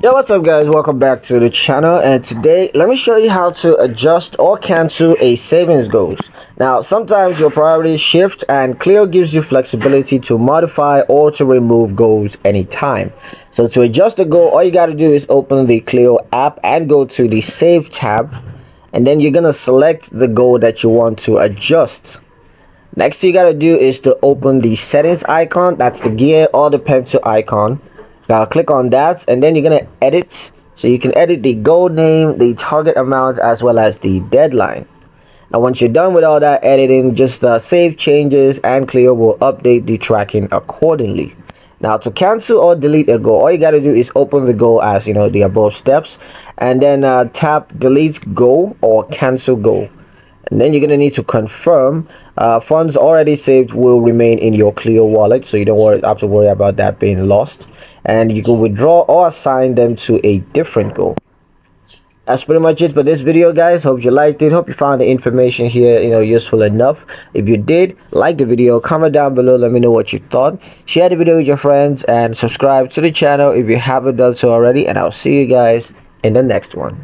Yo, what's up guys, welcome back to the channel, and today let me show you how to adjust or cancel a savings goals. Now sometimes your priorities shift and Cleo gives you flexibility to modify or to remove goals anytime. So to adjust a goal, all you got to do is open the Cleo app and go to the save tab, and then you're gonna select the goal that you want to adjust. Next thing you gotta do is to open the settings icon, that's the gear or the pencil icon. Now click on that, and then you're gonna edit. So you can edit the goal name, the target amount, as well as the deadline. Now once you're done with all that editing, just save changes and Cleo will update the tracking accordingly. Now to cancel or delete a goal, all you gotta do is open the goal as the above steps, and then tap delete goal or cancel goal, and then you're going to need to confirm funds already saved will remain in your Cleo wallet, so you don't have to worry about that being lost, and you can withdraw or assign them to a different goal. That's pretty much it for this video, guys. Hope you liked it. Hope you found the information here useful enough. If you did, like the video, comment down below, let me know what you thought. Share the video with your friends and subscribe to the channel if you haven't done so already, and I'll see you guys in the next one.